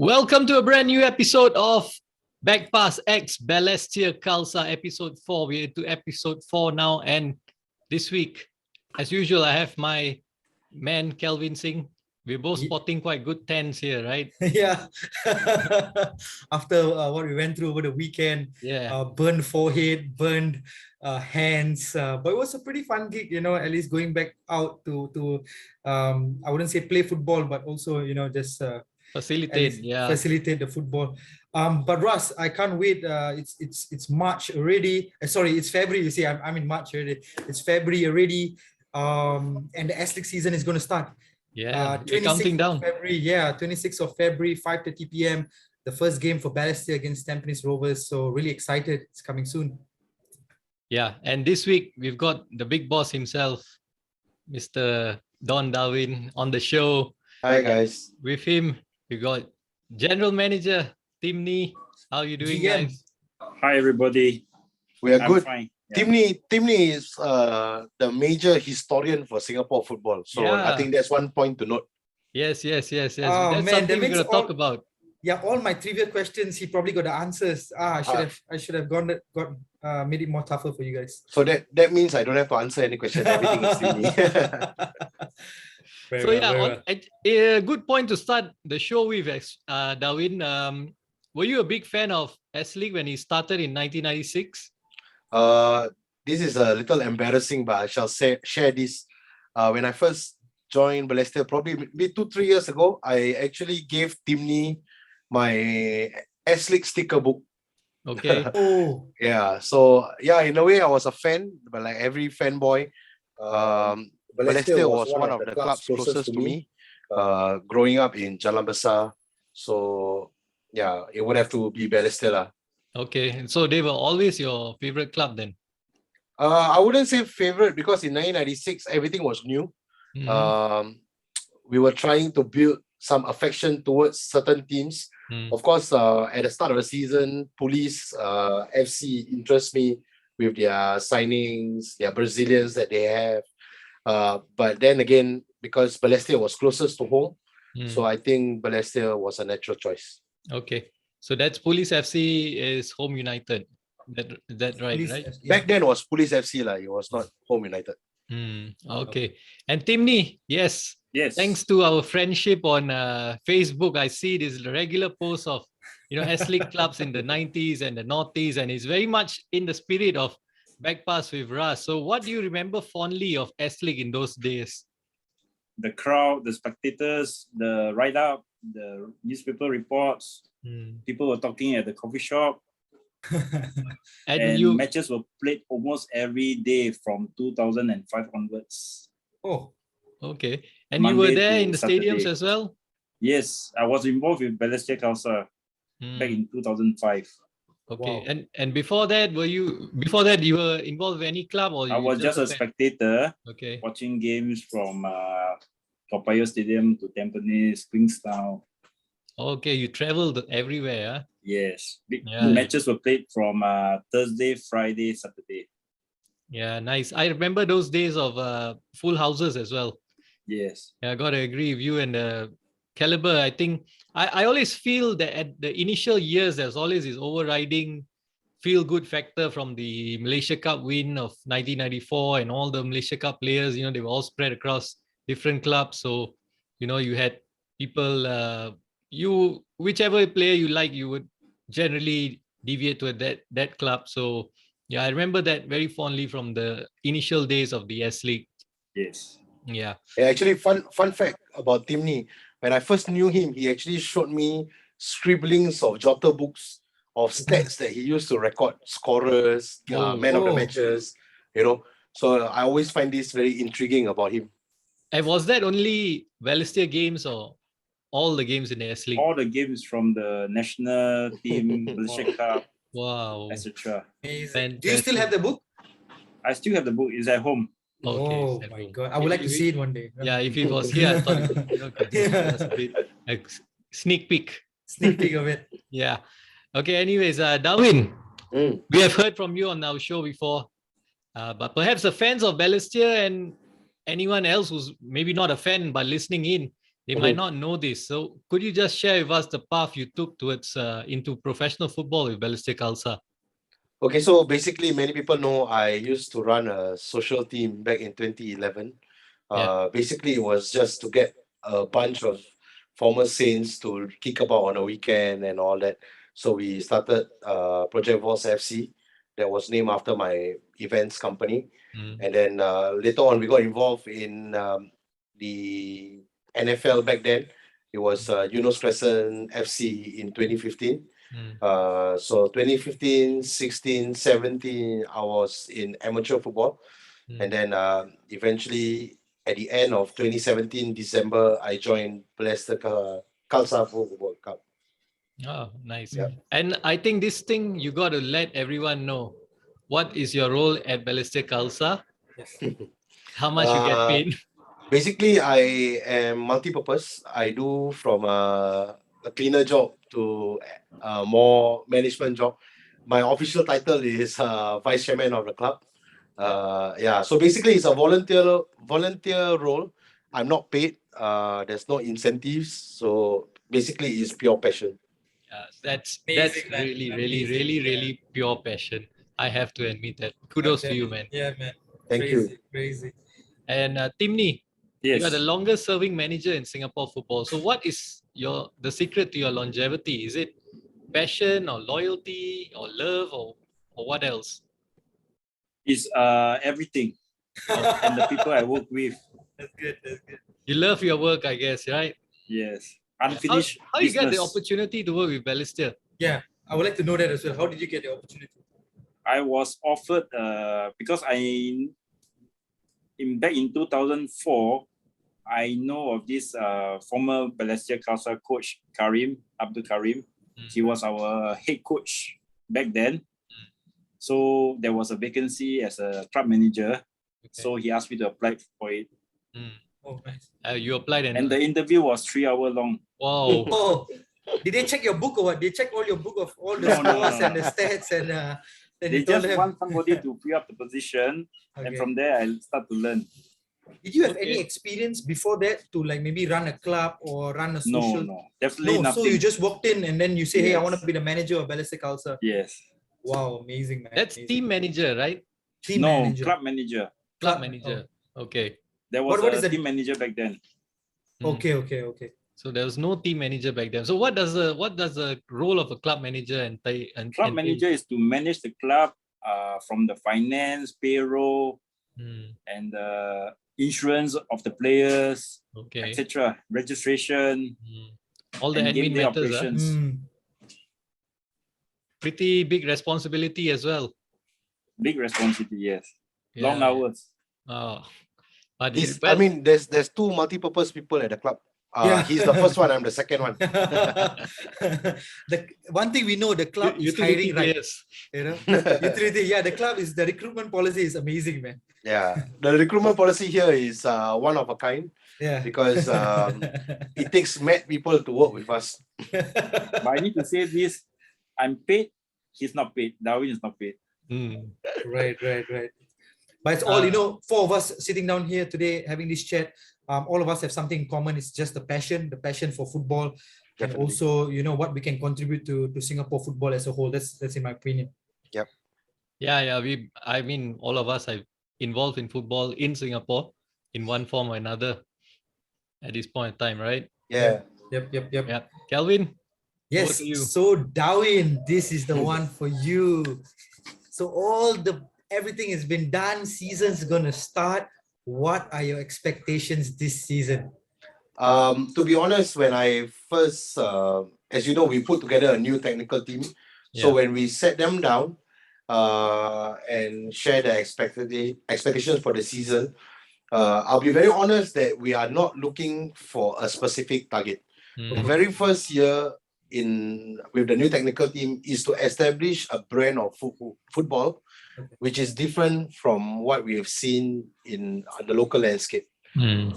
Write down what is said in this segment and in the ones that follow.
Welcome to a brand new episode of Passt X Balestier Khalsa episode 4. We're into episode 4 now, and this week, as usual, I have my man Kelvin Singh. We're both spotting quite good tens here, right? Yeah. After what we went through over the weekend, burned forehead, burned hands, but it was a pretty fun gig, at least going back out to I wouldn't say play football, but also, just facilitate the football. But Russ, I can't wait. It's March already. Sorry, it's February. You see, I'm in March already. It's February already. And the S League season is going to start. You're counting down. February, 26th of February, 5:30 p.m. The first game for Balestier against Tampines Rovers. So really excited. It's coming soon. Yeah, and this week we've got the big boss himself, Mr. Darwin, on the show. Hi guys. With him, we got General Manager Timney. How you doing, guys? Hi everybody. We are good. Fine. Timney is the major historian for Singapore football. So I think that's one point to note. Yes. Oh, that's something we're going to talk about. Yeah, all my trivia questions, he probably got the answers. I should have made it more tougher for you guys. So that means I don't have to answer any question. Everything is Timney. A good point to start the show with, Darwin. Were you a big fan of S League when he started in 1996? This is a little embarrassing, but I shall share this. When I first joined Balestier, probably maybe 2-3 years ago, I actually gave Timney my S League sticker book. Okay. In a way I was a fan, but like every fanboy, Balestier was one of the clubs closest to me, growing up in Jalan Besar. So it would have to be Balestier. Okay, so they were always your favorite club then? I wouldn't say favorite because in 1996 everything was new. We were trying to build some affection towards certain teams. Of course, at the start of the season, Police FC interests me with their signings, their Brazilians that they have. But then again, because Balestier was closest to home, so I think Balestier was a natural choice. Okay. So that's Police FC is Home United. That right? Police, right? Back then it was Police FC, it was not Home United. Okay. And Timney, yes. Thanks to our friendship on Facebook, I see this regular posts of S League clubs in the 90s and the noughties, and it's very much in the spirit of Backpass with Ras. So what do you remember fondly of S League in those days? The crowd, the spectators, the write-up, the newspaper reports. People were talking at the coffee shop. and matches were played almost every day from 2005 onwards. Oh, okay. And Monday you were there in the Saturday. stadiums as well? Yes, I was involved with Balestier Khalsa back in 2005. Okay. Wow. And before that you were involved with any club, or I was just a spectator, watching games from Toa Payoh Stadium to Tampines, Queenstown. Okay, you traveled everywhere, huh? Yes. Matches were played from Thursday, Friday, Saturday. Yeah, nice. I remember those days of full houses as well. Yes. Yeah, I got to agree with you. And the caliber, I think, I always feel that at the initial years, there's always this overriding feel-good factor from the Malaysia Cup win of 1994, and all the Malaysia Cup players, they were all spread across different clubs. So, you had people... whichever player you like, you would generally deviate to that club. So I remember that very fondly from the initial days of the S League. Yes. Yeah. Actually, fun fact about Timney, when I first knew him, he actually showed me scribblings of jotter books of stats that he used to record scorers, man of the matches, So I always find this very intriguing about him. And was that only Balestier games or all the games in the S League? All the games from the national team, Malaysia Cup, etc. Do you still have the book? I still have the book. It's at home. Okay, my God. I would like to see it one day. Yeah, if it was here, I thought a sneak peek. Sneak peek of it. Yeah. Okay, anyways, Darwin, we have heard from you on our show before, but perhaps the fans of Balestier and anyone else who's maybe not a fan but listening in, they might not know this. So could you just share with us the path you took towards into professional football with Balestier Khalsa? Okay, so basically, many people know I used to run a social team back in 2011. Basically, it was just to get a bunch of former Saints to kick about on a weekend and all that. So we started Project Vols FC, that was named after my events company. And then later on, we got involved in the NFL back then. It was Yunus Crescent FC in 2015. So 2015, 16, 17, I was in amateur football. And then eventually at the end of 2017, December, I joined Balestier Khalsa Football Club. Oh, nice. Yeah. And I think this thing, you got to let everyone know. What is your role at Balestier Khalsa? How much you get paid? Basically, I am multi-purpose. I do from a cleaner job to a more management job. My official title is vice chairman of the club. So basically it's a volunteer role. I'm not paid. There's no incentives. So basically it's pure passion. That's Amazing, man. really, Amazing, really pure passion. I have to admit that. Kudos to you, man. Yeah, man. Thank you. Crazy. And Timni, Yes. you are the longest serving manager in Singapore football. So what is the secret to your longevity? Is it passion or loyalty or love or what else? It's everything. And the people I work with. That's good. You love your work, I guess, right? Yes. Unfinished How you get the business. opportunity to work with Balestier? Yeah, I would like to know that as well. How did you get the opportunity? I was offered because back in 2004, I know of this former Balestier Khalsa coach Abdul Karim. He was our head coach back then. So there was a vacancy as a club manager. So he asked me to apply for it. Oh, nice. You applied and the interview was 3 hours long. Wow. Oh, did they check your book or what? They check all your book of all the scores and the stats and then they just want somebody to free up the position, and from there I start to learn. Did you have any experience before that to like maybe run a club or run a social? No, definitely nothing. So you just walked in and then you say, hey, I want to be the manager of Balestier Khalsa. Yes. Wow, amazing, man. That's team manager, right? Club manager. Club manager. Okay. There was a team manager back then. Okay. So there was no team manager back then. So what does the role of a club manager entail? Club manager is to manage the club from the finance, payroll, and insurance of the players, etc. Registration, all the admin matters. Pretty big responsibility as well. Big responsibility, yes. Long hours. Oh, but there's two multi-purpose people at the club. He's the first one. I'm the second one. The one thing we know, the club is hiring, right? You know, the club is the recruitment policy is amazing, man. Yeah, the recruitment policy here is one of a kind. Yeah, because it takes mad people to work with us. But I need to say this: I'm paid. He's not paid. Darwin is not paid. Right. But it's all, four of us sitting down here today having this chat. All of us have something in common. It's just the passion for football. Definitely. And also, what we can contribute to Singapore football as a whole. That's in my opinion. Yep. Yeah. All of us are involved in football in Singapore in one form or another at this point in time, right? Yeah. Yep. Kelvin? Yes. So Darwin, this is the one for you. So everything has been done. Season's gonna start. What are your expectations this season? To be honest, when I first, as you know, we put together a new technical team. So when we sat them down and share the expectations for the season, I'll be very honest that we are not looking for a specific target. The very first year with the new technical team is to establish a brand of football, which is different from what we have seen in the local landscape.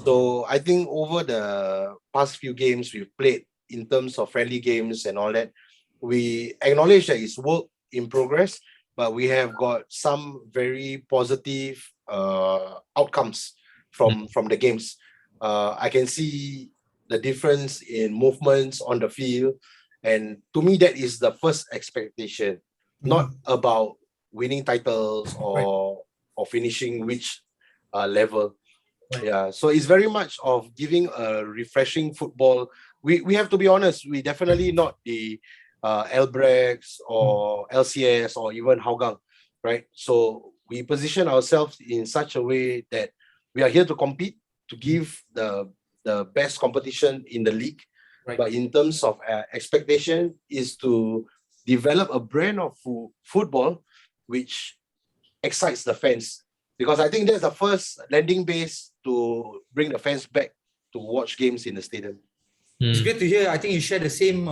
So I think over the past few games we've played in terms of friendly games and all that, we acknowledge that it's work in progress, but we have got some very positive outcomes from the games. I can see the difference in movements on the field. And to me, that is the first expectation, not about winning titles or finishing which level. Right. Yeah, so it's very much of giving a refreshing football. We have to be honest, we definitely not the Albrechts or LCS or even Hougang, right? So we position ourselves in such a way that we are here to compete, to give the best competition in the league. Right. But in terms of expectation is to develop a brand of football which excites the fans. Because I think that's the first landing base to bring the fans back to watch games in the stadium. It's great to hear. I think you share the same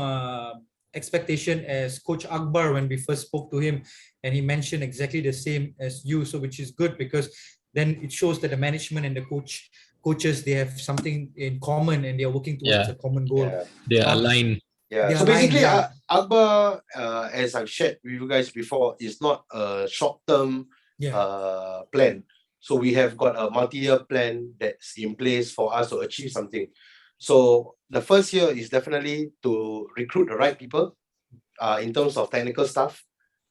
expectation as Coach Akbar when we first spoke to him, and he mentioned exactly the same as you. So, which is good because then it shows that the management and the coaches, they have something in common and they are working towards a common goal. Yeah. They are aligned. Yeah. So basically, Akbar, as I've shared with you guys before, is not a short-term plan. So we have got a multi-year plan that's in place for us to achieve something. So the first year is definitely to recruit the right people in terms of technical staff,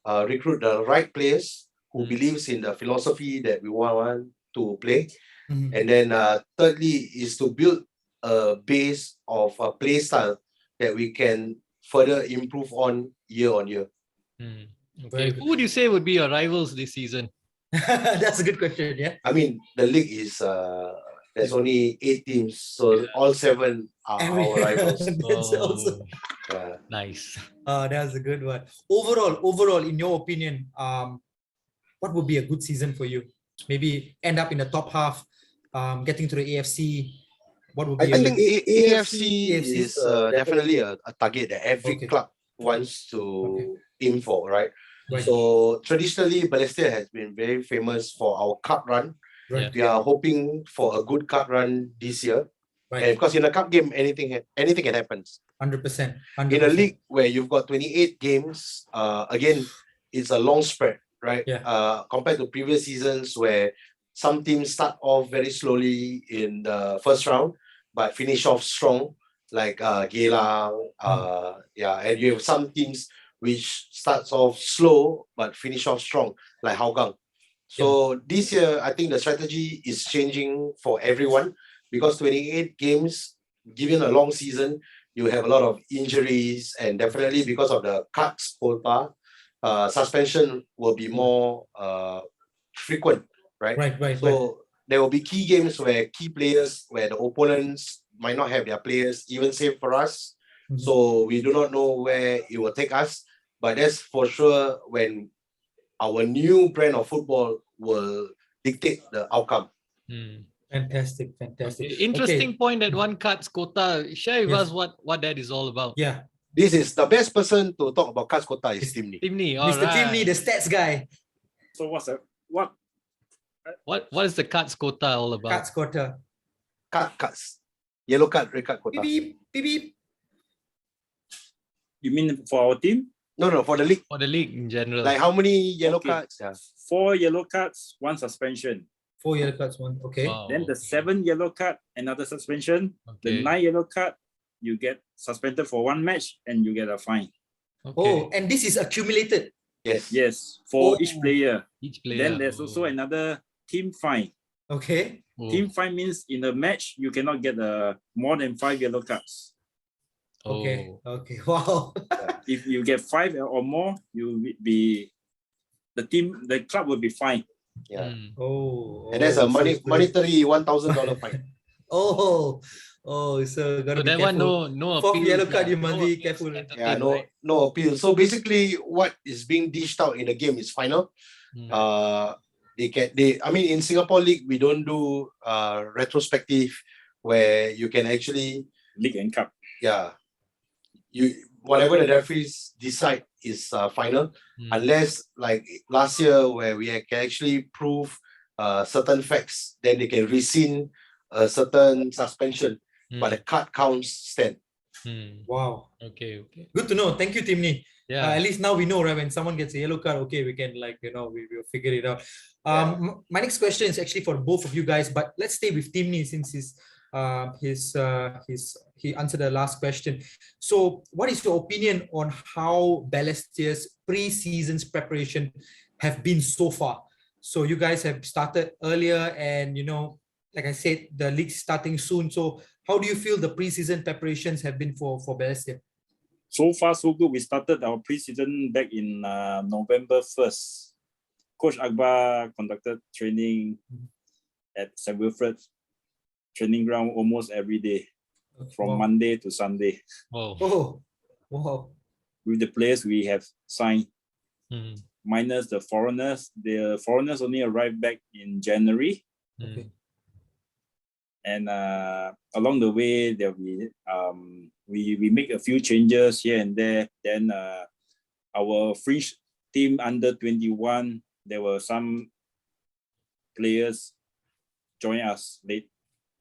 recruit the right players who believes in the philosophy that we want to play. And then thirdly is to build a base of a play style that we can further improve on year. Okay. Who would you say would be your rivals this season? That's a good question. Yeah. I mean, the league is there's only 8 teams, so all 7 are our rivals. That's also nice. That's a good one. Overall, in your opinion, what would be a good season for you? Maybe end up in the top half, getting to the AFC. What would be? I think AFC is definitely a target that every club wants to aim for, right? So traditionally, Balestier has been very famous for our cup run. Right. We are hoping for a good cup run this year. Right. And because in a cup game, anything can happen. 100%. In a league where you've got 28 games, again, it's a long spread, right? Yeah. Compared to previous seasons where some teams start off very slowly in the first round, but finish off strong, like Geylang, and you have some teams which starts off slow but finish off strong, like Hougang. So this year, I think the strategy is changing for everyone because 28 games, given a long season, you have a lot of injuries, and definitely because of the cuts quota, suspension will be more frequent, right? So there will be key games where key players, where the opponents might not have their players, even same for us. So we do not know where it will take us, but that's for sure when our new brand of football will dictate the outcome. Fantastic. Interesting point that one cuts quota. Share with us what that is all about. Yeah. This is the best person to talk about cuts quota is Timney. Mr. Timney, the stats guy. So what is the cuts quota all about? Cuts quota. Cuts. Yellow card, red card quota. Beep, beep, beep. You mean for our team? No, for the league. For the league in general. Like how many yellow cards? 4 yellow cards, 1 suspension. 4 yellow cards, 1. Okay. Wow, then the 7 yellow card, another suspension. The 9 yellow card, you get suspended for 1 match and you get a fine. Oh, and this is accumulated. Yes, for each player. Then there's also another team fine. Okay. Team fine means in a match you cannot get more than 5 yellow cards. Okay. Wow. If you get 5 or more, you will be the club will be fined. Yeah. And there's a monetary $1,000 fine. So gotta be that careful. one no Fourth appeal. yellow card, you must be careful. Yeah, no appeal. So basically, what is being dished out in the game is final. I mean, in Singapore League, we don't do retrospective where you can actually League and Cup. Yeah. Whatever the referees decide is final, unless like last year where we can actually prove certain facts, then they can rescind a certain suspension, but the card counts stand. Wow. Okay. Good to know. Thank you, Timney. Yeah. At least now we know, right? When someone gets a yellow card, okay, we can we'll figure it out. My next question is actually for both of you guys, but let's stay with Timney since he's He answered the last question. So what is your opinion on how Balestier's pre-season's preparation have been so far? So you guys have started earlier, and like I said, the league's starting soon. So how do you feel the pre-season preparations have been for Balestier? So far, so good. We started our pre-season back in November 1st. Coach Akbar conducted training at St. Wilfred training ground almost every day, from Monday to Sunday. Wow. With the players we have signed, minus the foreigners. The foreigners only arrived back in January. Okay. And along the way, there we make a few changes here and there. Then our free team under 21, there were some players join us late.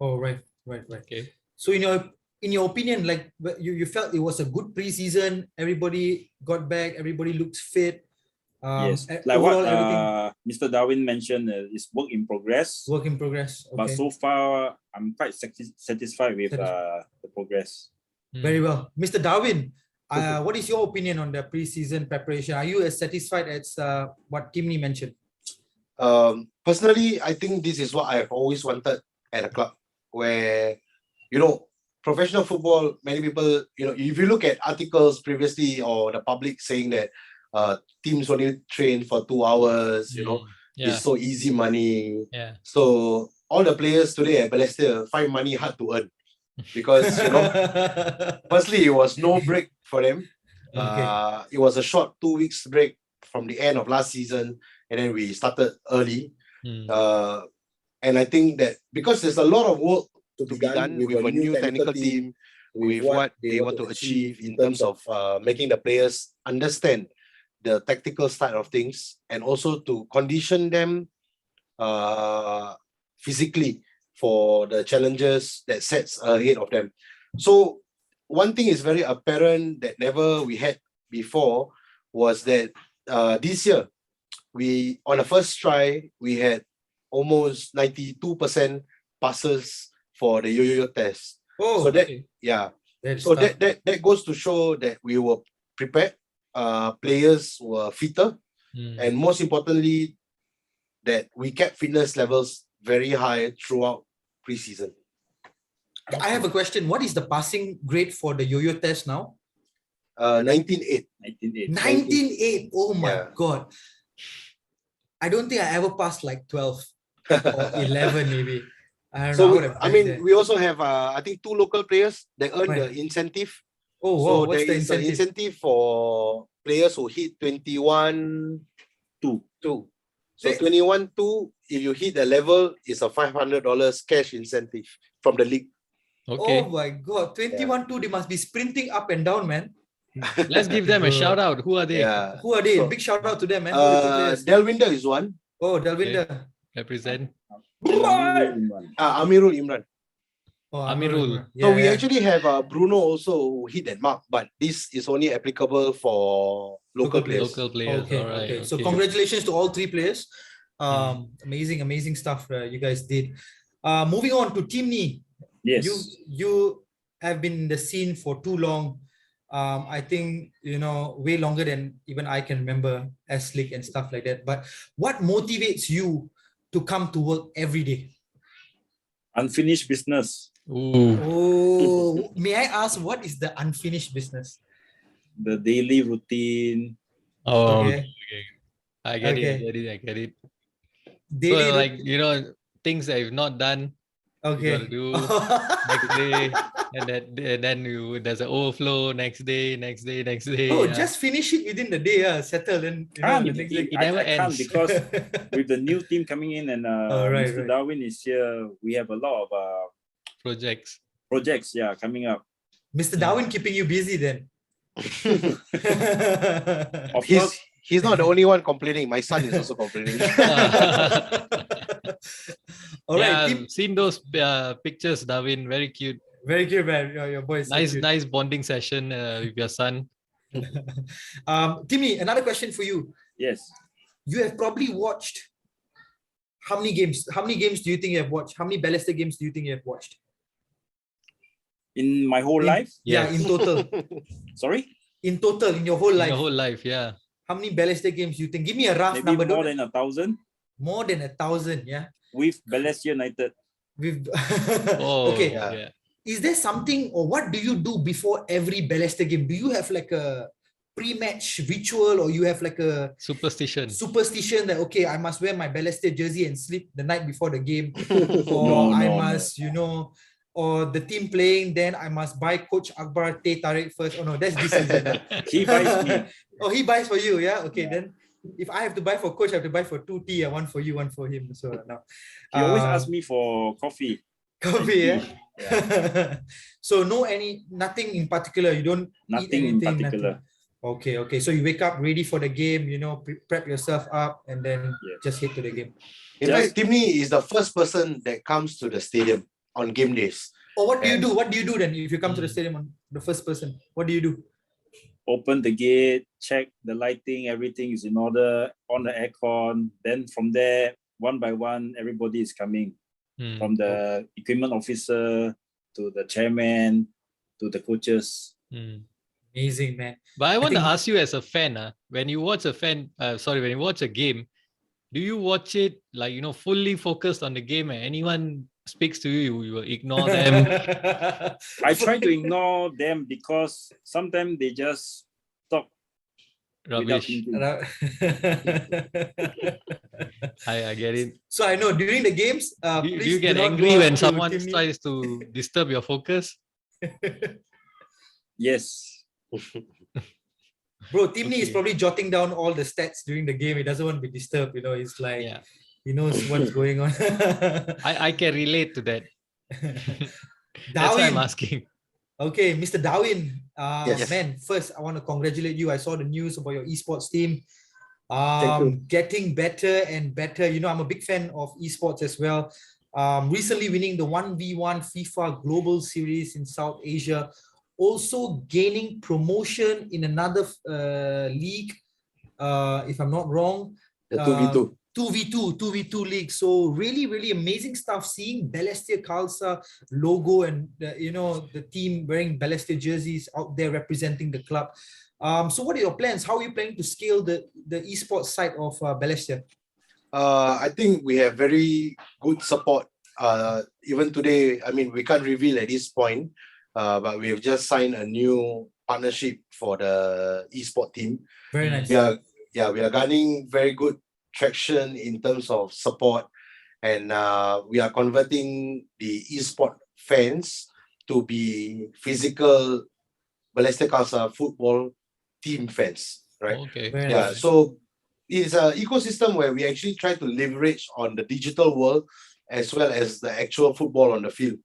Oh, right. Okay. So in your opinion, like you felt it was a good preseason, everybody got back, everybody looks fit. Yes, like what Mr. Darwin mentioned, is work in progress. Work in progress. Okay. But so far, I'm quite satisfied with the progress. Very well. Mr. Darwin, what is your opinion on the preseason preparation? Are you as satisfied as what Timmy mentioned? Personally, I think this is what I've always wanted at a club where, professional football, many people, if you look at articles previously or the public saying that teams only train for 2 hours, it's so easy money. Yeah. So all the players today at Balestier find money hard to earn because, firstly, it was no break for them. Okay. It was a short 2 weeks break from the end of last season, and then we started early. And I think that because there's a lot of work to be done with a new technical team, with what they want to achieve in terms of making the players understand the tactical side of things, and also to condition them physically for the challenges that sets ahead of them. So one thing is very apparent that never we had before was that this year, we on the first try, we had almost 92% passes for the yoyo test. Oh, so that okay. That goes to show that we were prepared. Players were fitter, and most importantly, that we kept fitness levels very high throughout preseason. I have a question. What is the passing grade for the yo-yo test now? 19.8. 19.8. Oh my God. I don't think I ever passed like 12 or 11 maybe. I don't know. We also have I think 2 local players that earn the incentive. Oh, wow. So what's there the is an incentive for players who hit 21-2. So 21-2, if you hit the level, it's a $500 cash incentive from the league. Okay. Oh my God. 21-2, they must be sprinting up and down, man. Let's give them a shout out. Who are they? Yeah. Who are they? Big shout out to them, man. Delwinder is one. Oh, Delwinder. Okay. Represent. Amirul Imran. Oh, Amirul. So we actually have Bruno also who hit that mark, but this is only applicable for local players. Local players. Okay, all right. okay. So congratulations to all 3 players. Amazing stuff you guys did. Moving on to Timmy. Yes. You have been in the scene for too long. I think, way longer than even I can remember S-League and stuff like that. But what motivates you to come to work every day? Unfinished business. Ooh. Oh, may I ask, what is the unfinished business? The daily routine. Oh, Okay. I get it. Daily so like, things that you've not done, you gotta do next day, and then there's an overflow next day. Oh, just finish it within the day, settle, and the next day. It never ends. Can't because with the new team coming in and Mr. Darwin is here, we have a lot of projects coming up. Mr. Darwin keeping you busy then. Of course, he's not the only one complaining. My son is also complaining. All right. I've seen those pictures, Darwin. Very cute. Very cute, man. Your boy is nice bonding session with your son. Timmy, another question for you. Yes. You have probably watched how many games? How many games do you think you have watched? How many Balestier games do you think you have watched? In my whole life? Yeah, in total. Sorry? In total, in your whole life. Your whole life, yeah. How many Balestier games do you think? Give me a rough Maybe number. more than 1,000. More than 1,000, yeah. With Balestier United. With Okay. Yeah. Is there something, or what do you do before every Balestier game? Do you have like a pre-match ritual, or you have like a superstition that, okay, I must wear my Balestier jersey and sleep the night before the game, No, or I must, you know, or the team playing, then I must buy Coach Akbar Teh Tarik first? Oh no, that's this season. He buys me. Oh, he buys for you, yeah? Okay, Yeah. then if I have to buy for Coach, I have to buy for 2 tea, one for you, one for him. So now He always asks me for coffee. coffee, yeah? Yeah. So nothing in particular. You don't Nothing eat in anything, particular. nothing. Okay. So you wake up ready for the game, you know, prep yourself up, and then just head to the game. In fact, Timmy is the first person that comes to the stadium on game days. Or what do you do? What do you do then if you come to the stadium on the first person? What do you do? Open the gate, check the lighting, everything is in order, on the aircon. Then from there, one by one, everybody is coming. From the equipment officer to the chairman to the coaches. Amazing, man. But I want to ask you as a fan, when you watch when you watch a game, do you watch it like, you know, fully focused on the game, and anyone speaks to you, you will ignore them? I try to ignore them because sometimes they just talk without Rubbish. thinking. I get it. So I know during the games, Do please you get do not angry go when up to someone Timmy. tries to disturb your focus? Yes. Bro, Timmy is Okay. probably jotting down all the stats during the game. He doesn't want to be disturbed, you know. It's like Yeah, he knows what's going on. I can relate to that. That's why I'm Darwin. asking. Okay, Mr. Darwin. Yes. Man, first I want to congratulate you. I saw the news about your esports team. Thank you. Getting better and better. You know, I'm a big fan of esports as well. Recently winning the 1v1 FIFA Global Series in South Asia. Also gaining promotion in another league, if I'm not wrong. The 2v2. 2v2 league. So really, really amazing stuff. Seeing Balestier Khalsa logo and you know, the team wearing Balestier jerseys out there representing the club. So what are your plans? How are you planning to scale the esports side of Balestier? I think we have very good support. Even today, I mean, we can't reveal at this point, but we have just signed a new partnership for the esport team. Very nice. We are gaining very good traction in terms of support, and we are converting the esport fans to be physical Balestier Khalsa football team fans, right? Okay. Very Yeah, nice. so it's an ecosystem where we actually try to leverage on the digital world as well as the actual football on the field.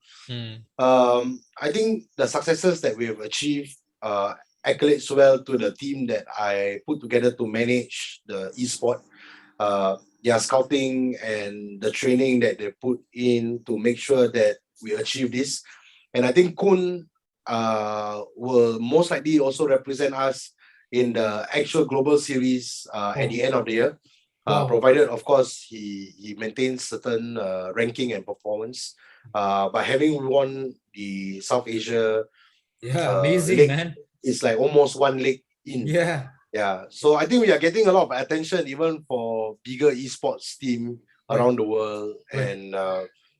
I think the successes that we have achieved accolades well to the team that I put together to manage the esport. Their scouting and the training that they put in to make sure that we achieve this. And I think Kun will most likely also represent us in the actual global series at the end of the year. Provided, of course, he maintains certain ranking and performance. But having won the South Asia amazing, league, man. it's like almost one leg in. Yeah. So I think we are getting a lot of attention even for bigger esports team around the world. And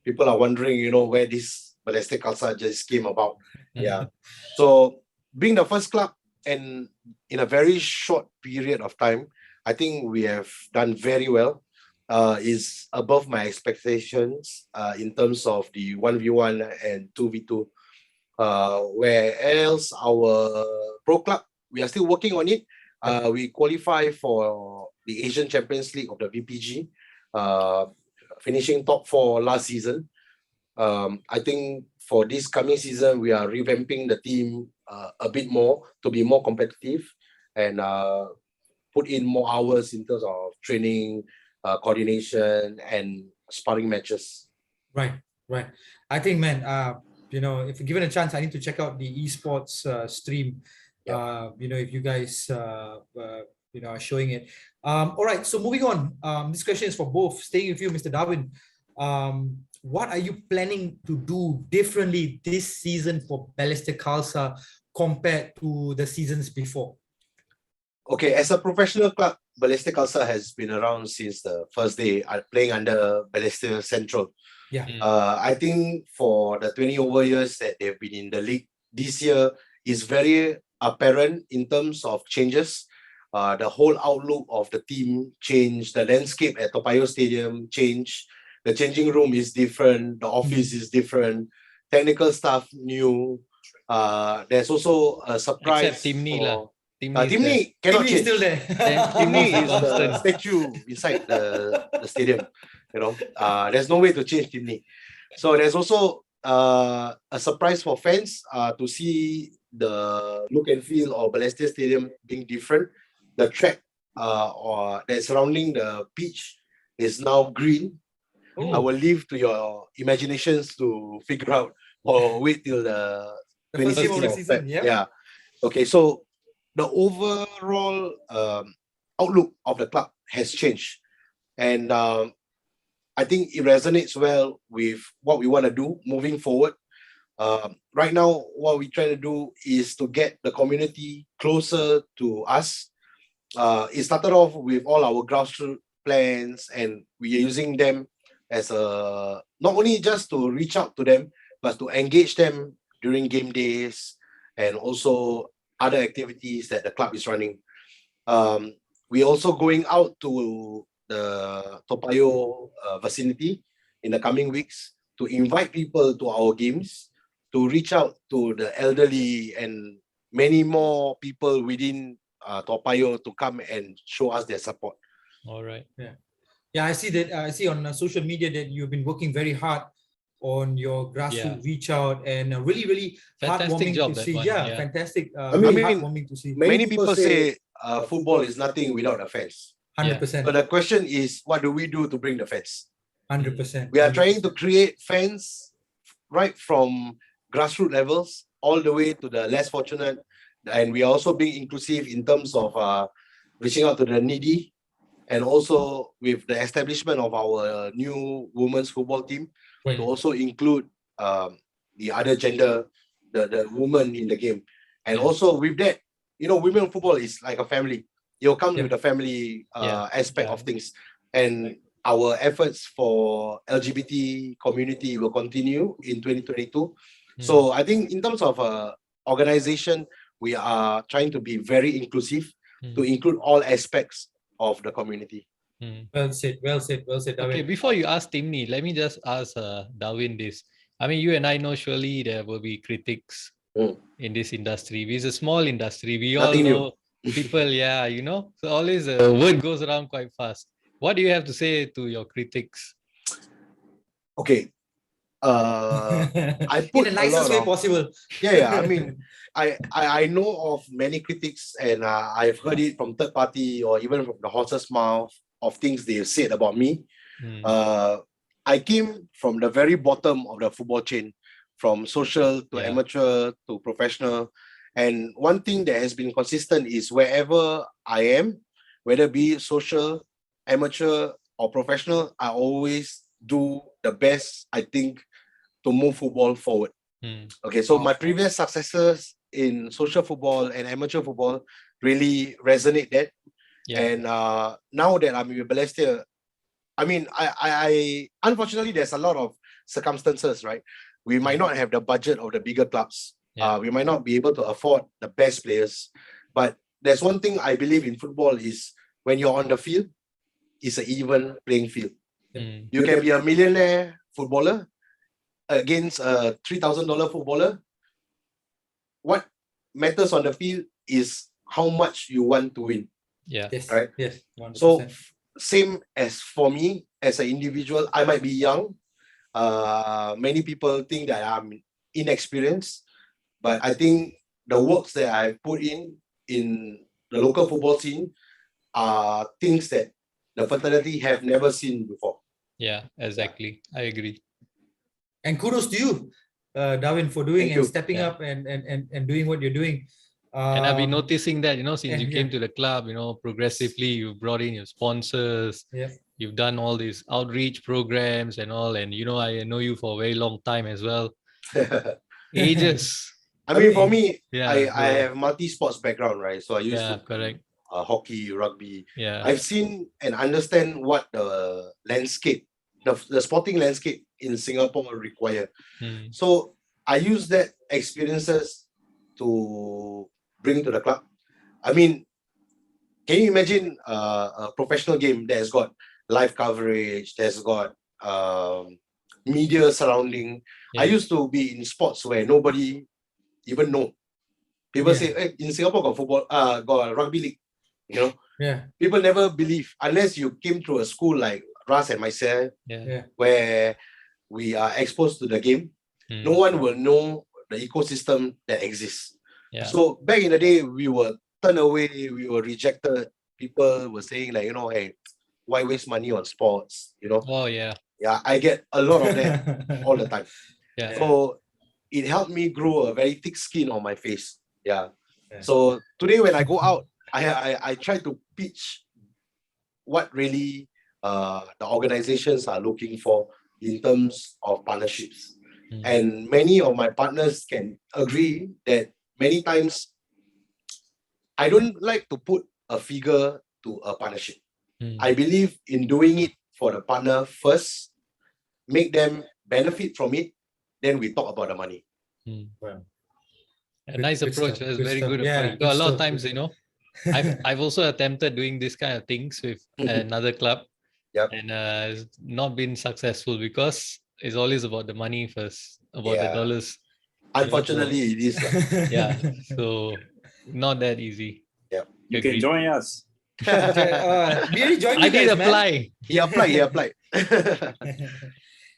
people are wondering, you know, where this Balestier Khalsa just came about. Yeah. So being the first club and in a very short period of time, I think we have done very well. Is above my expectations in terms of the 1v1 and 2v2. Where else our pro club, we are still working on it. We qualify for the Asian Champions League of the VPG, finishing top 4 last season. I think for this coming season, we are revamping the team a bit more to be more competitive and put in more hours in terms of training, coordination, and sparring matches. Right. I think, man, you know, if given a chance, I need to check out the esports stream. You know, if you guys, you know, are showing it. All right. So moving on. This question is for both. Staying with you, Mr. Darwin. what are you planning to do differently this season for Balestier Khalsa compared to the seasons before? Okay, as a professional club, Balestier Khalsa has been around since the first day, playing under Balestier Central. Yeah. I think for the 20 over years that they've been in the league, this year is very apparent in terms of changes. The whole outlook of the team changed, the landscape at Toa Payoh Stadium changed, the changing room is different, the office is different, technical staff new. There's also a surprise. Except Timney for... Timney cannot change. Still there. Timney is the statue inside the stadium. You know, there's no way to change Timney. So there's also a surprise for fans to see the look and feel of Balestier Stadium being different. The track or that's surrounding the pitch is now green. I will leave to your imaginations to figure out or wait till the first game of the season. Yeah. Okay, so the overall outlook of the club has changed, and I think it resonates well with what we want to do moving forward. Right now, what we're trying to do is to get the community closer to us. It started off with all our grassroots plans, and we are using them as a not only just to reach out to them, but to engage them during game days and also other activities that the club is running. We're also going out to the Toa Payoh vicinity in the coming weeks to invite people to our games, to reach out to the elderly and many more people within Toa Payoh to come and show us their support. All right. Yeah, I see that. I see on social media that you've been working very hard on your grassroots reach out, and really fantastic heartwarming job, to see. Fantastic. I mean, heartwarming to see. Many people say football is nothing without the fans. 100%. But the question is, what do we do to bring the fans? 100%. We are trying to create fans right from grassroots levels all the way to the less fortunate, and we are also being inclusive in terms of reaching out to the needy, and also with the establishment of our new women's football team to also include the other gender, the woman in the game. And also with that, you know, women football is like a family. You'll come with the family aspect of things. And our efforts for LGBT community will continue in 2022. So I think in terms of organization, we are trying to be very inclusive to include all aspects of the community. Well said, Darwin. Okay, before you ask Timney, let me just ask Darwin this. I mean, you and I know surely there will be critics in this industry. It's a small industry. We all know people, you know. So always the word goes around quite fast. What do you have to say to your critics? Okay. I put in the nicest way possible. I mean, I know of many critics, and I've heard it from third party or even from the horse's mouth of things they've said about me. I came from the very bottom of the football chain, from social to amateur to professional. And one thing that has been consistent is wherever I am, whether be it social, amateur or professional, I always do the best, I think, to move football forward. Okay, so my previous successes in social football and amateur football really resonate that. And now that I'm with Balestier, I mean, I unfortunately, there's a lot of circumstances, right? We might not have the budget of the bigger clubs. We might not be able to afford the best players. But there's one thing I believe in football is when you're on the field, it's an even playing field. You can be a millionaire footballer against a $3,000 footballer. What matters on the field is how much you want to win. Right? Yes. 100%. So same as for me as an individual, I might be young. Many people think that I'm inexperienced, but I think the works that I put in the local football scene are things that the fraternity have never seen before. Yeah, exactly. I agree. And kudos to you, Darwin, for doing and stepping up and doing what you're doing. And I've been noticing that, you know, since you came to the club, you know, progressively you brought in your sponsors. you've done all these outreach programs and all, and I know you for a very long time as well. Ages. I mean, for me, Yeah, I have multi-sports background, right? So I used to correct. Hockey, rugby. Yeah. I've seen and understand what the landscape, the sporting landscape in Singapore require. So I use that experiences to bring to the club. I mean, can you imagine a professional game that has got live coverage, that's got media surrounding? I used to be in sports where nobody even know. People say, hey, in Singapore got football, got a rugby league. People never believe unless you came through a school like Ras and myself, where we are exposed to the game. No one will know the ecosystem that exists. So back in the day, we were turned away, we were rejected. People were saying like, hey, why waste money on sports? Oh yeah. Yeah, I get a lot of that all the time. So it helped me grow a very thick skin on my face. So today when I go out, I try to pitch what really the organizations are looking for in terms of partnerships. And many of my partners can agree that many times I don't like to put a figure to a partnership. I believe in doing it for the partner first, make them benefit from it, then we talk about the money. A nice approach. That's very good approach. A lot of times, I've also attempted doing this kind of things with another club, and it's not been successful because it's always about the money first, about the dollars. Unfortunately, it is. So not that easy. You can join us. I did apply. He applied.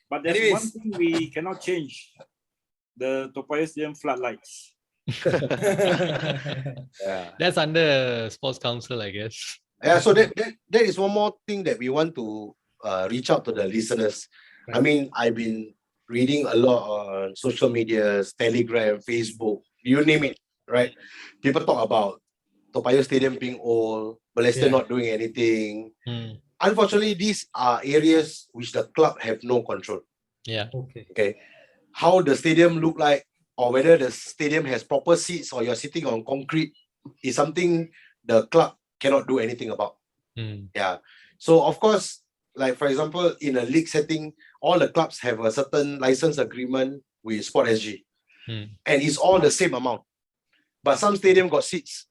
But there's one thing we cannot change: the Toa Payoh Stadium floodlights. That's under Sports Council, I guess. So that is one more thing that we want to reach out to the listeners. I mean, I've been reading a lot on social medias, Telegram, Facebook, you name it, right? People talk about Toa Payoh Stadium being old, Balestier not doing anything. Unfortunately, these are areas which the club have no control. Okay. How the stadium look like, or whether the stadium has proper seats or you're sitting on concrete, is something the club cannot do anything about. So of course, like for example, in a league setting, all the clubs have a certain license agreement with Sport SG, and it's all the same amount. But some stadium got seats,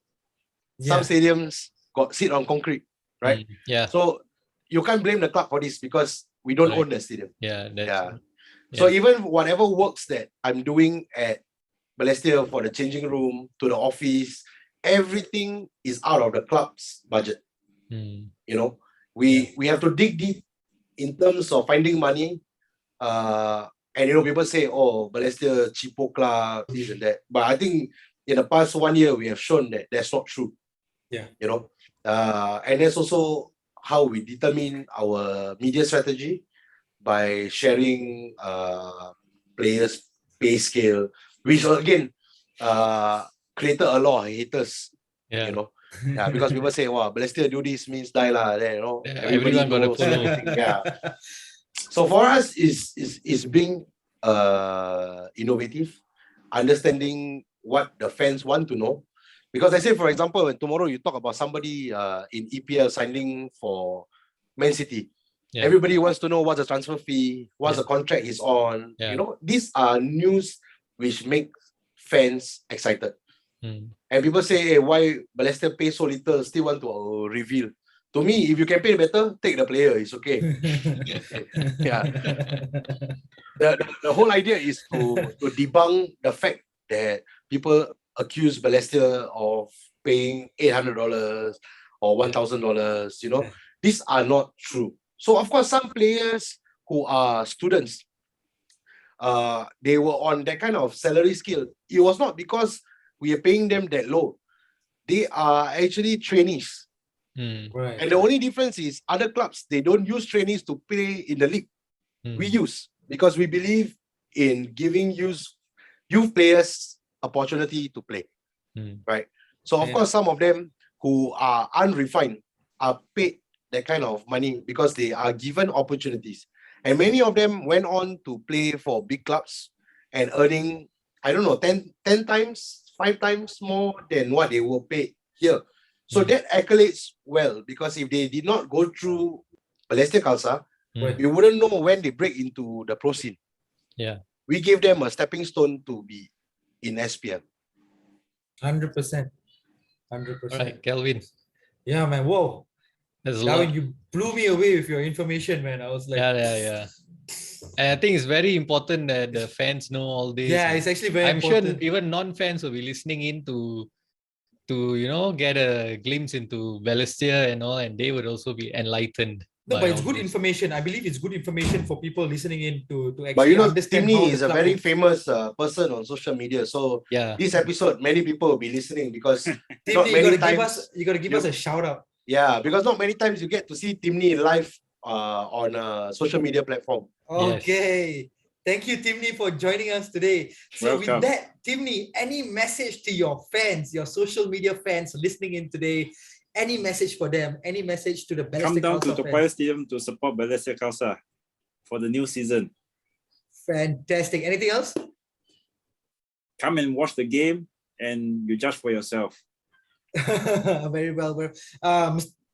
some stadiums got seat on concrete, right? So you can't blame the club for this because we don't own the stadium. So even whatever works that I'm doing at Balestier, for the changing room to the office, everything is out of the club's budget. We have to dig deep in terms of finding money. And people say, oh, Balestier cheapo club, this and that. But I think in the past 1 year, we have shown that that's not true. And that's also how we determine our media strategy, by sharing players' pay scale, which again created a lot of haters. Because people say, wow, Balestier do this means die lah. Everyone got to follow. So for us is being innovative, understanding what the fans want to know. Because I say, for example, when tomorrow you talk about somebody in EPL signing for Man City, everybody wants to know what's the transfer fee, what's the contract is on. These are news which make fans excited. And people say, hey, why Balestier pay so little, still want to reveal. To me, if you can pay better, take the player, it's okay. The whole idea is to debunk the fact that people accuse Balestier of paying $800 or $1,000. These are not true. So of course, some players who are students, they were on that kind of salary scale. It was not because we are paying them that low. They are actually trainees. And the only difference is other clubs, they don't use trainees to play in the league. We use, because we believe in giving youth players opportunity to play. Right? So of course, some of them who are unrefined are paid that kind of money because they are given opportunities. And many of them went on to play for big clubs and earning, I don't know, 10 times, 5 times more than what they were paid here. So that accolades well, because if they did not go through Balestier Khalsa, we wouldn't know when they break into the pro scene. Yeah. We gave them a stepping stone to be in SPL. 100%. All right, Kelvin. Yeah, man. Whoa. Darwin, you blew me away with your information, man. I was like, yeah. And I think it's very important that the fans know all this. Yeah, it's actually very I'm important. sure even non-fans will be listening in to get a glimpse into Balestier and all, and they would also be enlightened. No, but it's good information. I believe it's good information for people listening in to actually but you know, understand. Timmy is a very famous person on social media. So this episode, many people will be listening because Timmy, you gotta give us a shout out. Yeah, because not many times you get to see Timmy live on a social media platform. Okay. Yes. Thank you, Timmy, for joining us today. So with that, Timmy, any message to your fans, your social media fans listening in today? Any message for them? Any message to the Balestier Khalsa Come down to Toa Stadium to support Balestier Khalsa for the new season. Fantastic. Anything else? Come and watch the game and you judge for yourself. Very well.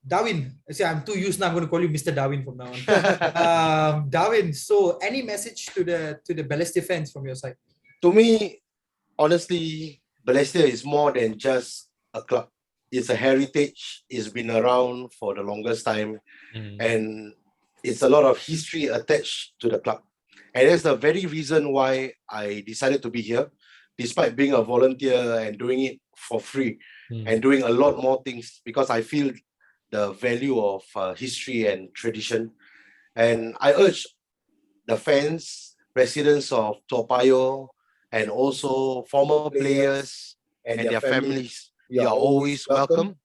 Darwin, see, I'm too used now. I'm going to call you Mr. Darwin from now on. Darwin, so any message to the Balestier fans from your side? To me, honestly, Balestier is more than just a club. It's a heritage. It's been around for the longest time, and it's a lot of history attached to the club. And that's the very reason why I decided to be here, despite being a volunteer and doing it for free and doing a lot more things, because I feel the value of history and tradition. And I urge the fans, residents of Toa Payoh, and also former players and their families, you are always welcome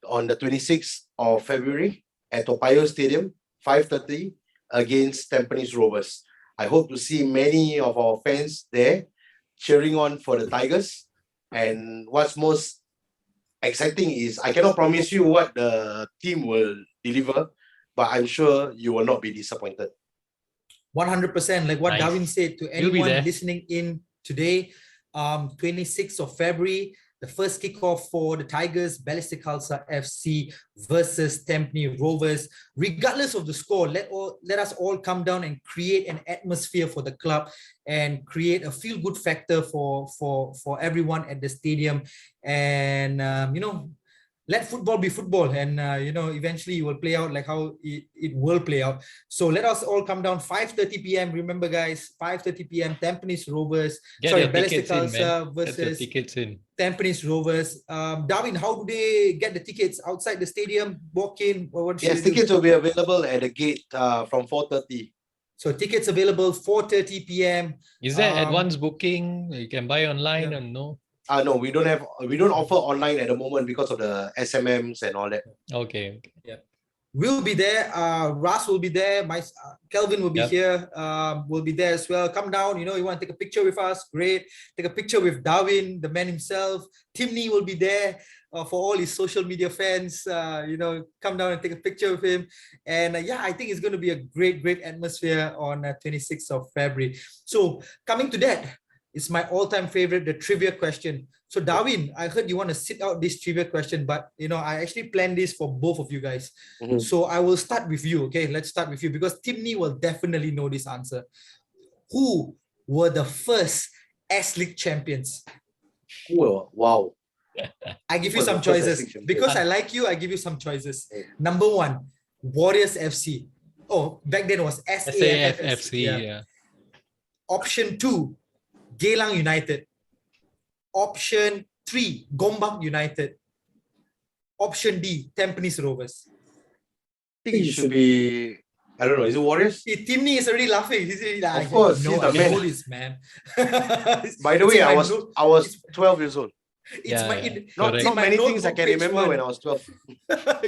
on the 26th of February at Toa Payoh Stadium, 5:30 against Tampines Rovers. I hope to see many of our fans there cheering on for the Tigers. And what's most exciting is I cannot promise you what the team will deliver, but I'm sure you will not be disappointed. 100%, like what Darwin said, to anyone listening in today, 26th of February, the first kickoff for the Tigers, Balestier Khalsa FC versus Tampines Rovers. Regardless of the score, let us all come down and create an atmosphere for the club and create a feel-good factor for everyone at the stadium. And let football be football, and eventually it will play out like how it will play out. So let us all come down 5:30 p.m. Remember, guys, 5:30 p.m. Tampines Rovers. Balestier Khalsa versus Tampines Rovers. Darwin, how do they get the tickets? Outside the stadium, walk in? Yes, tickets will be available at the gate from 4:30. So tickets available 4:30 p.m. Is there advance booking? You can buy online or no? No, we don't offer online at the moment because of the SMMs and all that. Okay. Yeah. We'll be there. Ras will be there. Kelvin will be here. Will be there as well. Come down. You want to take a picture with us? Great. Take a picture with Darwin, the man himself. Timney will be there for all his social media fans. Come down and take a picture with him. And I think it's going to be a great atmosphere on 26th of February. So coming to that, it's my all-time favorite, the trivia question. So Darwin, I heard you want to sit out this trivia question, but I actually planned this for both of you guys. So I will start with you. Okay, let's start with you because Timney will definitely know this answer. Who were the first S-League champions? Wow. I give you some choices. Because I like you, I give you some choices. Number 1, Warriors FC. Oh, back then it was SAF FC. Yeah. Option 2, Geylang United. Option 3, Gombak United. Option D, Tampines Rovers. I think it should be, I don't know, is it Warriors? Timney is already laughing. Of course, no, I know this, man. By the way, I was 12 years old. Not many things I can remember when I was 12.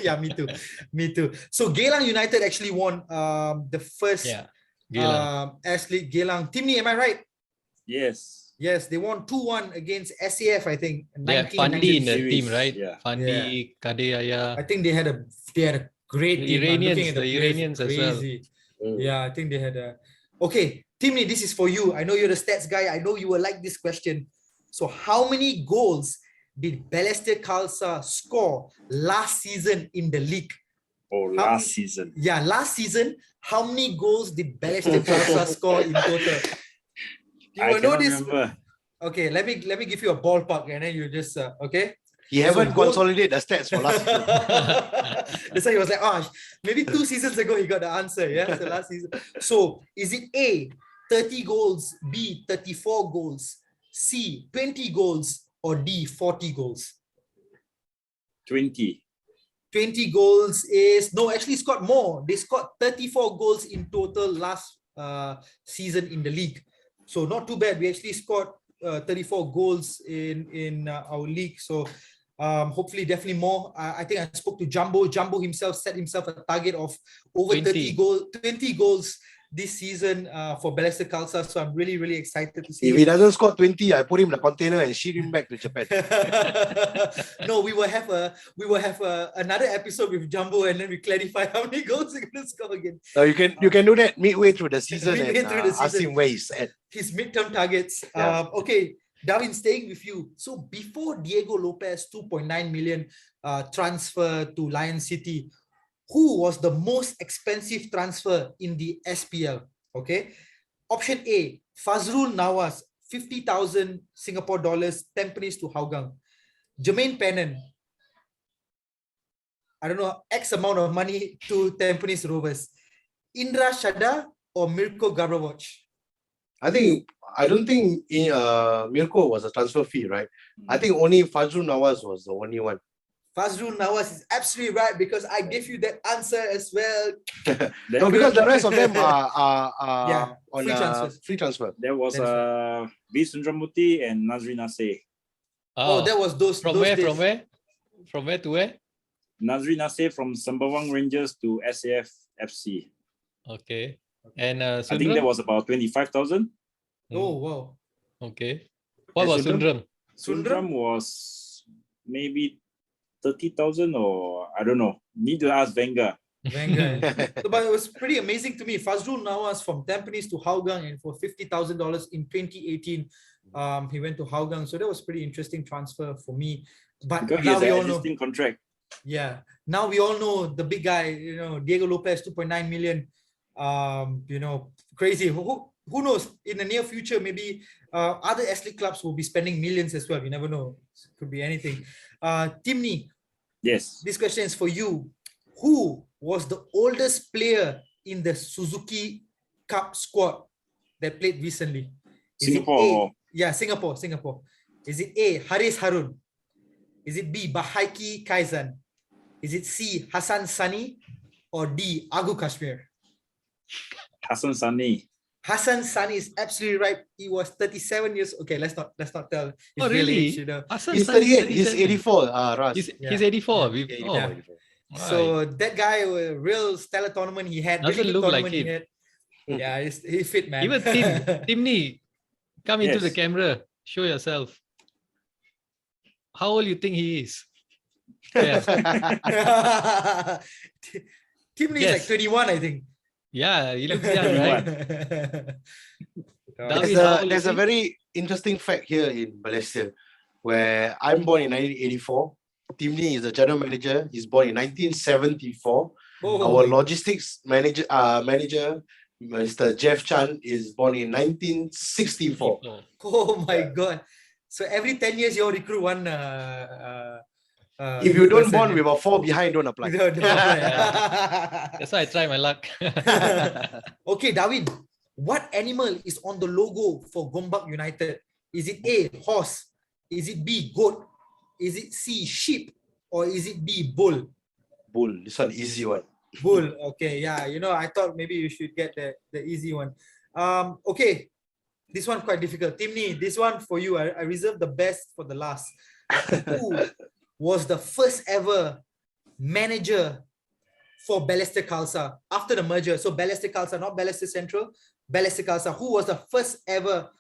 Yeah, me too. So Geylang United actually won the first S-League. Geylang. Timney, am I right? Yes, they won 2-1 against SAF, I think. Fandi in the team, right? Yeah. Fandi, Kadeyaya. I think they had a Great The team. Iranians, Looking at the players, Iranians as well. crazy. Yeah, I think they had a... Okay, Timney, this is for you. I know you're the stats guy. I know you will like this question. So how many goals did Balestier Khalsa score last season in the league? Last season. Yeah, last season, how many goals did Balestier Khalsa score in total? I cannot remember. Okay, let me give you a ballpark and then you just okay. He haven't consolidated the stats for last season. That's why he was like, oh, maybe 2 seasons ago he got the answer. Yeah, so last season. So is it A, 30 goals, B, 34 goals, C, 20 goals, or D, 40 goals? 20. 20 goals is no, actually scored more. They scored 34 goals in total last season in the league. So not too bad. We actually scored 34 goals in our league. So hopefully definitely more. I think I spoke to Jumbo. Jumbo himself set himself a target of over 20 goals this season for Balestier Khalsa. So I'm really, really excited to see. If he doesn't score 20, I put him in the container and ship him back to Japan. No, we will have another episode with Jumbo and then we clarify how many goals he's going to score again. So you can do that midway through the season and ask him where he's at. His midterm targets. Yeah. Okay, Darwin, staying with you. So before Diego Lopez 2.9 million transfer to Lion City, who was the most expensive transfer in the SPL? Okay. Option A, Fazrul Nawaz, 50,000 Singapore dollars, Tampines to Hougang. Jermaine Pennant, I don't know, X amount of money to Tampines Rovers. Indra Shada or Mirko Gabravoc? I don't think Mirko was a transfer fee, right? I think only Fazrul Nawaz was the only one. Fazrul Nawaz is absolutely right because I gave you that answer as well. No, because the rest of them are on free transfer. There was V. Sundramuthi and Nazrin Naseh. Oh, that was those. From where? From where to where? Nazrin Naseh from Sembawang Rangers to SAF FC. Okay. And I think that was about 25,000. Oh, wow. Okay. What was Sundram? Sundram was maybe 30,000 or I don't know. Need to ask Wenger. So, but it was pretty amazing to me. Fazrul Nawaz from Tampines to Hougang, and for $50,000 in 2018, he went to Hougang. So that was pretty interesting transfer for me. But because now we all know existing contract. Yeah. Now we all know the big guy. Diego Lopez 2.9 million. Crazy. Who knows? In the near future, maybe other S-League clubs will be spending millions as well. You never know. Could be anything. Timney. Yes. This question is for you. Who was the oldest player in the Suzuki Cup squad that played recently? Singapore. Singapore. Is it A, Haris Harun? Is it B, Bahaiki Kaizan? Is it C, Hassan Sani? Or D, Agu Kashmir? Hassan Sani. Hassan Sani is absolutely right. He was 37 years. Okay, let's not tell his real really? age. He's 38. He's 84. Ras. He's 84. Yeah. So that guy, a real stellar tournament he had. Doesn't really look tournament like him. he had. Yeah, he's fit, man. Even Timney, come into the camera. Show yourself. How old you think he is? Yeah. Timney is like 21, I think. Yeah, he looks young, right? There's a very interesting fact here in Balestier, where I'm born in 1984. Timney is the general manager. He's born in 1974. Our logistics manager, Mr. Jeff Chan, is born in 1964. Oh my God! So every 10 years you all recruit one. If you don't bond, we were 4 behind. Don't apply. That's why I try my luck. Okay, Darwin. What animal is on the logo for Gombak United? Is it A, horse? Is it B, goat? Is it C, sheep? Or is it D, bull? Bull. This one easy one. Bull. Okay, yeah. I thought maybe you should get the easy one. Okay. This one quite difficult. Timney, this one for you. I reserved the best for the last. Who was the first ever manager for Balestier Khalsa after the merger? So Balestier Khalsa, not Balestier Central, Balestier Khalsa. Who was the first ever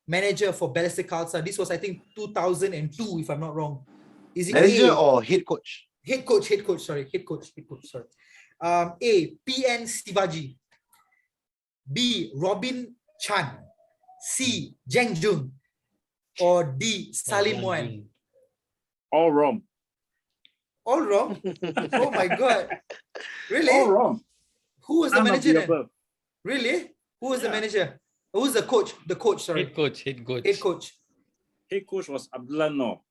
manager for Balestier Khalsa? This was, I think, 2002, if I'm not wrong. Is it manager or head coach? Head coach, sorry. A. PN Sivaji. B. Robin Chan. C. Zheng Jun. Or D. Salim Wan. All wrong. All wrong? Oh my God. Really? All wrong. Who was the None of manager the then? above. Really? Who was the manager? Who's the coach? The coach, sorry. Head coach. Head coach. Head coach was Abdullah Noor.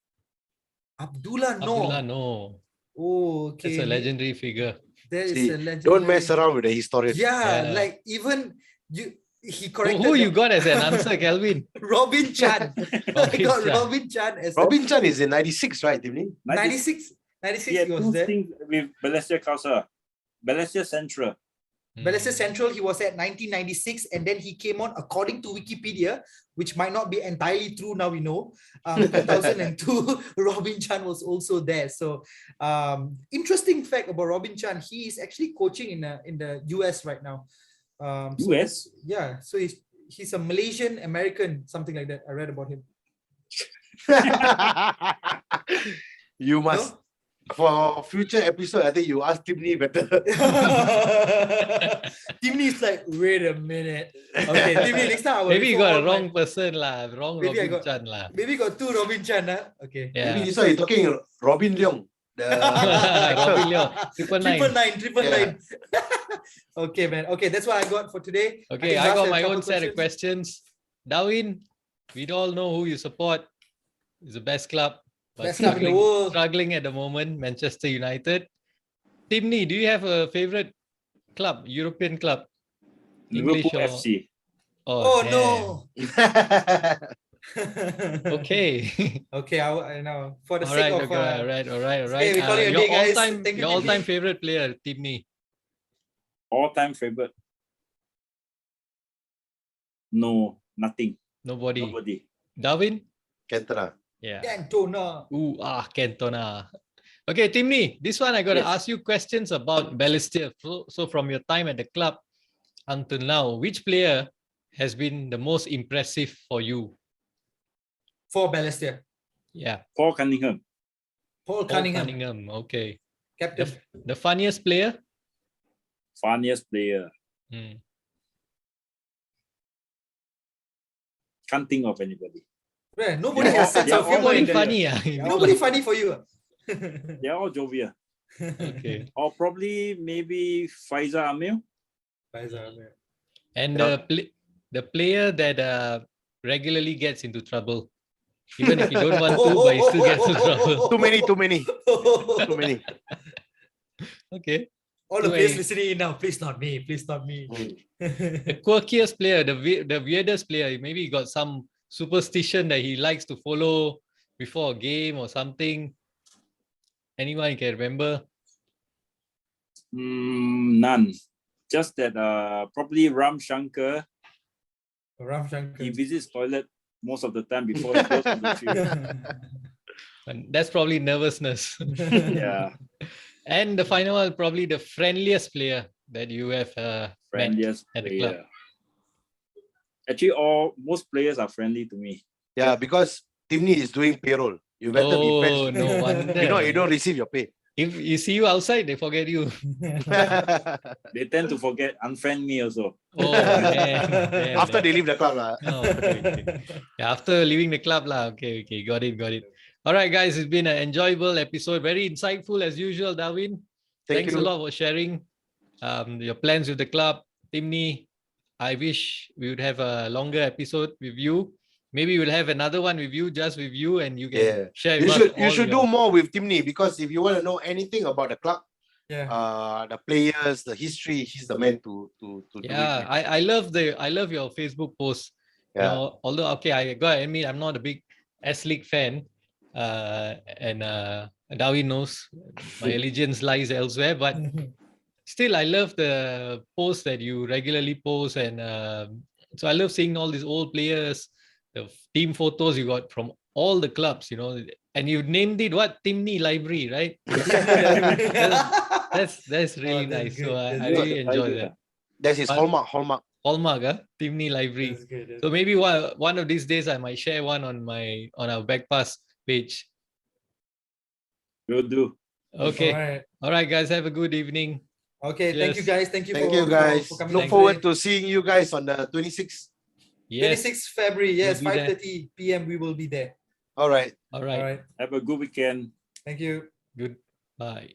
Abdullah Abdullah, Noor. no. Oh, okay. That's a legendary figure. That is See, a legendary. don't mess around with the historian. Yeah, Yeah. like even he Who, corrected who you that. got as an answer, Kelvin? Robin Chan. I Robin got Chan. Robin Chan as Robin Chan is in 96, right, Timmy? 96. 96 He had he was two there. stints with Balestier Khalsa. Balestier Central. Balestier Central, he was at 1996, and then he came on, according to Wikipedia, which might not be entirely true now we know, 2002, Robin Chan was also there. So interesting fact about Robin Chan, he is actually coaching in the US right now. US? Yeah, so he's a Malaysian American, something like that. I read about him. You must, for future episode, I think you ask Timmy better. Timmy is like, wait a minute. Okay, Timmy, next time I will Maybe you got a inform wrong person lah. Wrong Maybe I Robin got- Chan lah. Maybe got two Robin Chan, huh? Okay. Yeah. Maybe this one you're talking Robin Leong. The Robin Leong. Triple nine. Triple nine. Okay, man. Okay, that's what I got for today. Okay, think I last got a my couple own set of questions. Darwin, we all know who you support. It's the best club. But Best club in the struggling- world. Struggling at the moment, Manchester United. Timney, do you have a favorite club, European club? English Liverpool or- FC. Oh, damn. no. Okay. Okay, I know. For the all sake right, of okay, all right. okay, we call it a your day, guys. all-time, Thank you, your all-time Timney. favorite player, Timney. All-time favorite. No, nothing. Nobody. Nobody. Darwin? Cantona. Yeah. Cantona. Cantona. Okay, Timney, this one I got to Yes. ask you questions about Balestier. So from your time at the club until now, which player has been the most impressive for you? For Balestier. Yeah. Paul Cunningham. Paul Paul Cunningham. Okay. Captain. The funniest player? Funniest player. Hmm. Can't think of anybody. Yeah, nobody Yeah, has sense yeah, of humor Nobody in the- funny. Nobody funny for you. They're all jovial. Okay. Or probably maybe Faisal Amil. And Yeah. the player that regularly gets into trouble, even if you don't want to, but he still gets into trouble. Too many. Too many. Oh. Okay. All the Too players many. listening in now, please not me, please not me. The quirkiest player, the weirdest player, maybe he got some superstition that he likes to follow before a game or something. Anyone you can remember? None. Just that probably Ram Shankar, Ram Shankar. he visits toilet most of the time before he goes to the field. And that's probably nervousness. Yeah, And the final one, probably the friendliest player that you have met friendliest at the club. player. Actually, most players are friendly to me. Yeah, because Timney is doing payroll. You better be friends. Oh, no wonder. You don't receive your pay. If you see you outside, they forget you. They tend to forget, unfriend me also. Oh, man. After they leave the club. Oh, okay. Yeah, after leaving the club lah. Okay, got it. All right, guys, it's been an enjoyable episode. Very insightful as usual, Darwin. Thanks a lot for sharing your plans with the club. Timney, I wish we would have a longer episode with you. Maybe we'll have another one with you, just with you, and you can share with us You all should your- do more with Timney, because if you want to know anything about the club, Yeah. the players, the history, he's the man to do Yeah, it. I love your Facebook posts. You Yeah. know, although I gotta admit I'm not a big S-League fan, and Darwin knows my allegiance lies elsewhere, but still I love the posts that you regularly post, and so I love seeing all these old players, the team photos you got from all the clubs, you know, and you named it what? Timney Library, right? That's really that's nice. good, So that's I good. really enjoy that. That's his But- hallmark. Hallmark, Timney Library. That's good. So maybe one of these days I might share one on our Backpass page. Will do. Okay. All right, guys. Have a good evening. Okay. Thank you, guys. Thank you guys. for coming. Look forward to seeing you guys on the 26th. Yes. 26th February. Yes, We'll 5:30 p.m. We will be there. All right. All right. All right. Have a good weekend. Thank you. Good. Bye.